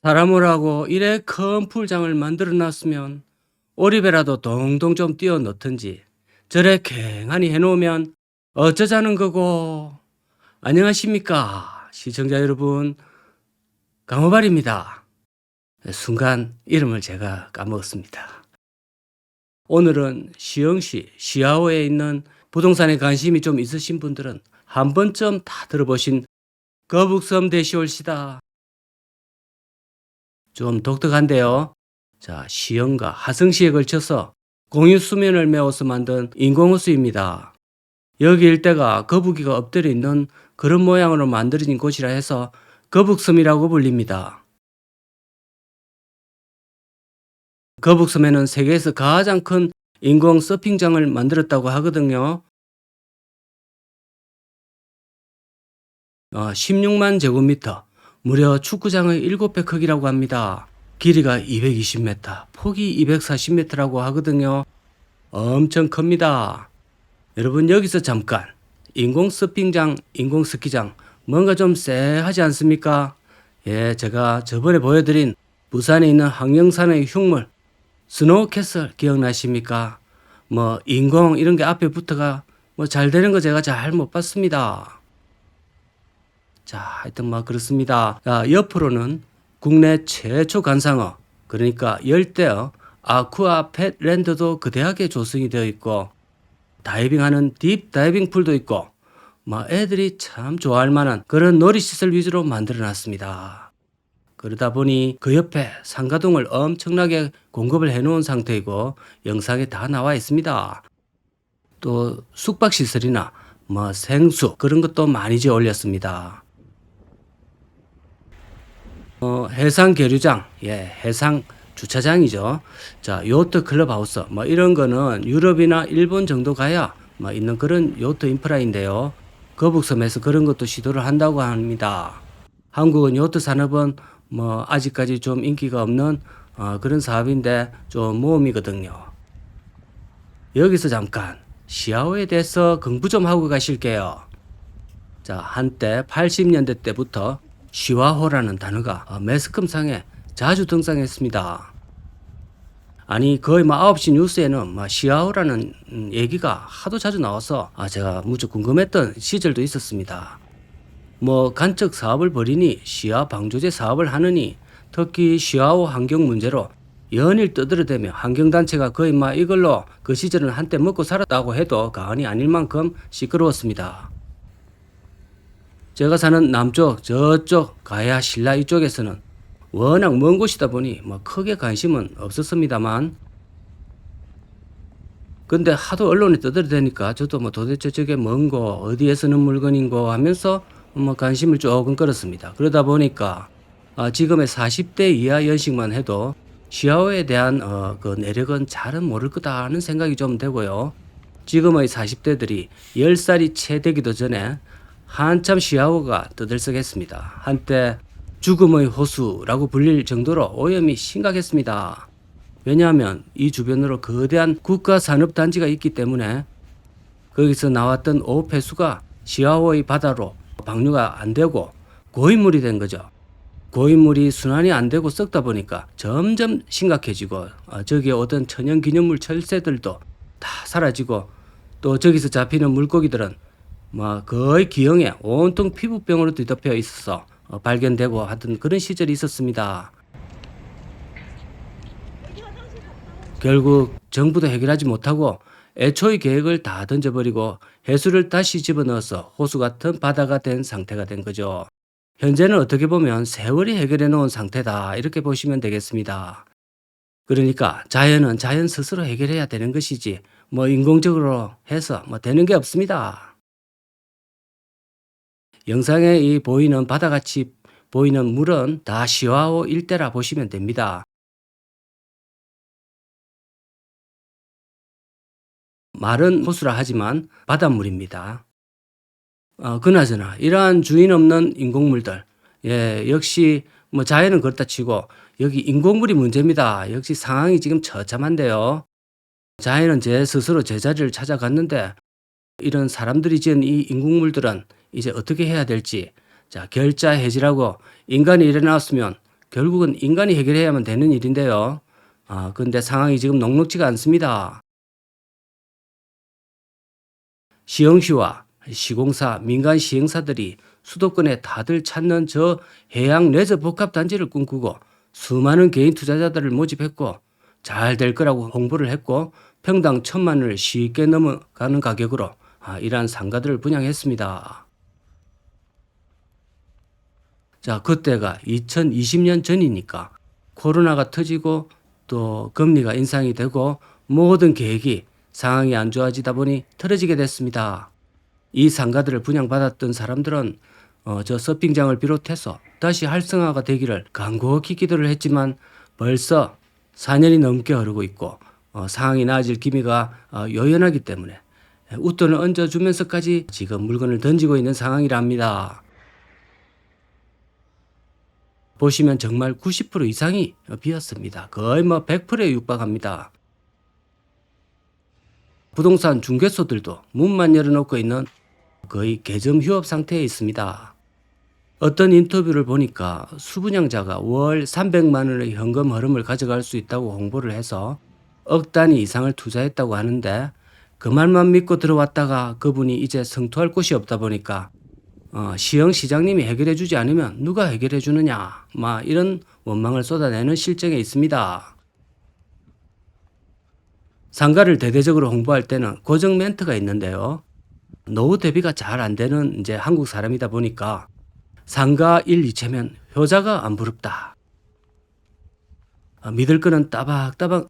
사람을 하고 이래 큰 풀장을 만들어 놨으면 오리배라도 동동 좀 띄워 넣든지 저래 갱하니 해놓으면 어쩌자는 거고. 안녕하십니까 시청자 여러분, 강호발입니다. 순간 이름을 제가 까먹었습니다. 오늘은 시흥시 시아호에 있는 부동산에 관심이 좀 있으신 분들은 한 번쯤 다 들어보신 거북섬 대시올시다. 좀 독특한데요. 자, 시흥과 하성시에 걸쳐서 공유 수면을 메워서 만든 인공호수입니다. 여기 일대가 거북이가 엎드려 있는 그런 모양으로 만들어진 곳이라 해서 거북섬이라고 불립니다. 거북섬에는 세계에서 가장 큰 인공 서핑장을 만들었다고 하거든요. 16만 제곱미터, 무려 축구장의 7배 크기라고 합니다. 길이가 220m, 폭이 240m라고 하거든요. 엄청 큽니다. 여러분, 여기서 잠깐 인공 서핑장, 인공 스키장 뭔가 좀 쎄하지 않습니까? 예, 제가 저번에 보여드린 부산에 있는 항영산의 흉물 스노우캐슬 기억나십니까? 뭐 인공 이런 게 앞에 붙어가 뭐 잘 되는 거 제가 잘 못 봤습니다. 자, 하여튼 뭐 그렇습니다. 자, 옆으로는 국내 최초 관상어, 그러니까 열대어 아쿠아 팻랜드도 거대하게 조성이 되어 있고, 다이빙하는 딥 다이빙 풀도 있고, 애들이 참 좋아할 만한 그런 놀이시설 위주로 만들어 놨습니다. 그러다 보니 그 옆에 상가동을 엄청나게 공급을 해 놓은 상태이고 영상에 다 나와 있습니다. 또 숙박시설이나 생수 그런 것도 많이 지어 올렸습니다. 해상 계류장, 예, 해상 주차장이죠. 자, 요트 클럽하우스, 이런 거는 유럽이나 일본 정도 가야 있는 그런 요트 인프라인데요. 거북섬에서 그런 것도 시도를 한다고 합니다. 한국은 요트 산업은 아직까지 좀 인기가 없는 그런 사업인데 좀 모험이거든요. 여기서 잠깐 시아호에 대해서 공부 좀 하고 가실게요. 자, 한때 80년대 때부터 시와호라는 단어가 매스컴상에 자주 등장했습니다. 아니, 거의 9시 뉴스에는 시아호라는 얘기가 하도 자주 나와서 제가 무척 궁금했던 시절도 있었습니다. 간척 사업을 벌이니 시야 방조제 사업을 하느니 특히 시아호 환경 문제로 연일 떠들어대며 환경단체가 거의 이걸로 그 시절은 한때 먹고 살았다고 해도 과언이 아닐 만큼 시끄러웠습니다. 제가 사는 남쪽 저쪽 가야 신라 이쪽에서는 워낙 먼 곳이다 보니 크게 관심은 없었습니다만, 근데 하도 언론에 떠들어대니까 저도 도대체 저게 뭔고 어디에 서는 물건인고 하면서 관심을 조금 끌었습니다. 그러다 보니까 지금의 40대 이하 연식만 해도 시아호에 대한 그 내력은 잘은 모를 거다 하는 생각이 좀 되고요. 지금의 40대들이 10살이 채 되기도 전에 한참 시아호가 떠들썩했습니다. 한때 죽음의 호수라고 불릴 정도로 오염이 심각했습니다. 왜냐하면 이 주변으로 거대한 국가산업단지가 있기 때문에 거기서 나왔던 오폐수가 시아호의 바다로 방류가 안 되고 고인물이 된 거죠. 고인물이 순환이 안 되고 썩다 보니까 점점 심각해지고 저기에 오던 천연기념물 철새들도 다 사라지고, 또 저기서 잡히는 물고기들은 거의 기형에 온통 피부병으로 뒤덮여 있어서 발견되고 하던 그런 시절이 있었습니다. 결국 정부도 해결하지 못하고 애초의 계획을 다 던져버리고 해수를 다시 집어넣어서 호수 같은 바다가 된 상태가 된 거죠. 현재는 어떻게 보면 세월이 해결해 놓은 상태다, 이렇게 보시면 되겠습니다. 그러니까 자연은 자연 스스로 해결해야 되는 것이지 인공적으로 해서 되는 게 없습니다. 영상에 이 보이는 바다같이 보이는 물은 다 시와호 일대라 보시면 됩니다. 말은 호수라 하지만 바닷물입니다. 그나저나 이러한 주인 없는 인공물들, 예, 역시 자연은 그렇다 치고 여기 인공물이 문제입니다. 역시 상황이 지금 처참한데요. 자연은 제 스스로 제자리를 찾아갔는데 이런 사람들이 지은 이 인공물들은 이제 어떻게 해야 될지, 자, 결자 해지라고 인간이 일어났으면 결국은 인간이 해결해야만 되는 일인데요. 근데 상황이 지금 녹록지가 않습니다. 시흥시와 시공사, 민간 시행사들이 수도권에 다들 찾는 저 해양 레저 복합단지를 꿈꾸고 수많은 개인 투자자들을 모집했고 잘 될 거라고 홍보를 했고 평당 1,000만 원을 쉽게 넘어가는 가격으로 이러한 상가들을 분양했습니다. 자, 그때가 2020년 전이니까 코로나가 터지고 또 금리가 인상이 되고 모든 계획이 상황이 안 좋아지다 보니 틀어지게 됐습니다. 이 상가들을 분양받았던 사람들은 저 서핑장을 비롯해서 다시 활성화가 되기를 간곡히 기도를 했지만 벌써 4년이 넘게 흐르고 있고 상황이 나아질 기미가 요연하기 때문에 웃돈을 얹어주면서까지 지금 물건을 던지고 있는 상황이랍니다. 보시면 정말 90% 이상이 비었습니다. 거의 100%에 육박합니다. 부동산 중개소들도 문만 열어놓고 있는 거의 개점 휴업 상태에 있습니다. 어떤 인터뷰를 보니까 수분양자가 월 300만 원의 현금 흐름을 가져갈 수 있다고 홍보를 해서 억 단위 이상을 투자했다고 하는데 그 말만 믿고 들어왔다가 그분이 이제 성투할 곳이 없다 보니까 시흥 시장님이 해결해 주지 않으면 누가 해결해 주느냐 이런 원망을 쏟아내는 실정에 있습니다. 상가를 대대적으로 홍보할 때는 고정 멘트가 있는데요. 노후 대비가 잘 안 되는 이제 한국 사람이다 보니까 상가 1, 2채면 효자가 안 부럽다. 믿을 거는 따박따박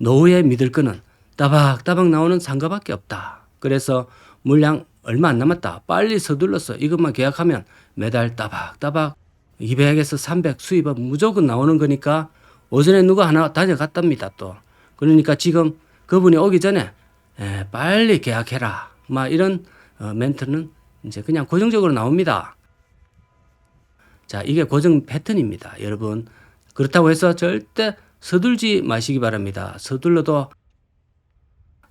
노후에 믿을 거는 따박따박 나오는 상가밖에 없다. 그래서 물량 얼마 안 남았다. 빨리 서둘러서 이것만 계약하면 매달 따박따박 200에서 300 수입은 무조건 나오는 거니까 오전에 누가 하나 다녀갔답니다. 또 그러니까 지금 그분이 오기 전에 빨리 계약해라. 이런 멘트는 이제 그냥 고정적으로 나옵니다. 자, 이게 고정 패턴입니다. 여러분, 그렇다고 해서 절대 서둘지 마시기 바랍니다. 서둘러도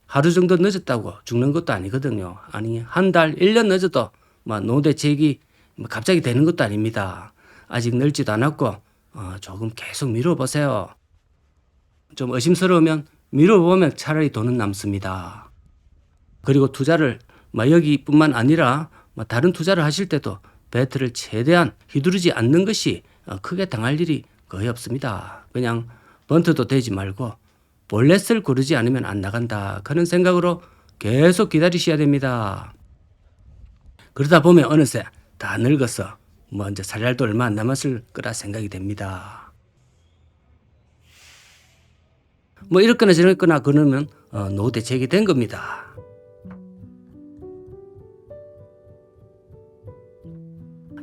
하루 정도 늦었다고 죽는 것도 아니거든요. 아니, 한 달, 1년 늦어도 노대책이 갑자기 되는 것도 아닙니다. 아직 늘지도 않았고 조금 계속 미뤄보세요. 좀 의심스러우면 미뤄보면 차라리 돈은 남습니다. 그리고 투자를 여기뿐만 아니라 다른 투자를 하실 때도 배트를 최대한 휘두르지 않는 것이 크게 당할 일이 거의 없습니다. 그냥 번트도 되지 말고 볼넷을 고르지 않으면 안 나간다. 그런 생각으로 계속 기다리셔야 됩니다. 그러다 보면 어느새 다 늙어서 이제 살 날도 얼마 안 남았을 거라 생각이 됩니다. 이렇거나 저렇거나 그러면 노후대책이 된 겁니다.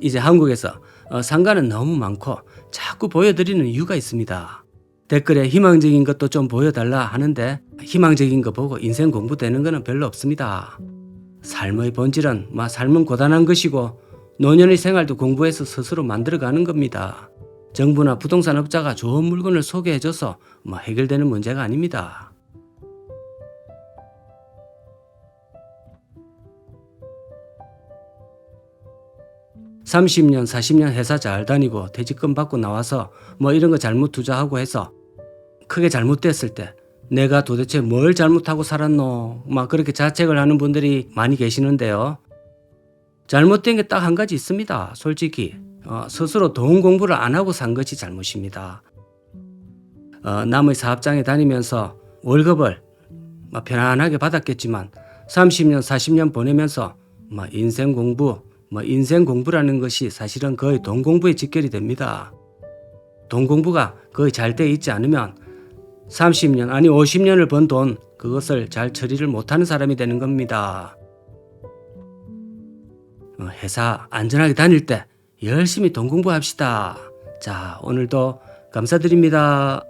이제 한국에서 상가는 너무 많고 자꾸 보여드리는 이유가 있습니다. 댓글에 희망적인 것도 좀 보여달라 하는데 희망적인 거 보고 인생 공부되는 거는 별로 없습니다. 삶의 본질은 삶은 고단한 것이고 노년의 생활도 공부해서 스스로 만들어가는 겁니다. 정부나 부동산 업자가 좋은 물건을 소개해줘서 해결되는 문제가 아닙니다. (30년) (40년) 회사 잘 다니고 퇴직금 받고 나와서 이런 거 잘못 투자하고 해서 크게 잘못됐을 때 내가 도대체 뭘 잘못하고 살았노 그렇게 자책을 하는 분들이 많이 계시는데요. 잘못된 게 딱 한 가지 있습니다. 솔직히 스스로 돈 공부를 안 하고 산 것이 잘못입니다. 남의 사업장에 다니면서 월급을 편안하게 받았겠지만 30년 40년 보내면서 인생 공부라는 것이 사실은 거의 돈 공부에 직결이 됩니다. 돈 공부가 거의 잘 돼 있지 않으면 30년 아니 50년을 번 돈 그것을 잘 처리를 못하는 사람이 되는 겁니다. 회사 안전하게 다닐 때 열심히 돈 공부합시다. 자, 오늘도 감사드립니다.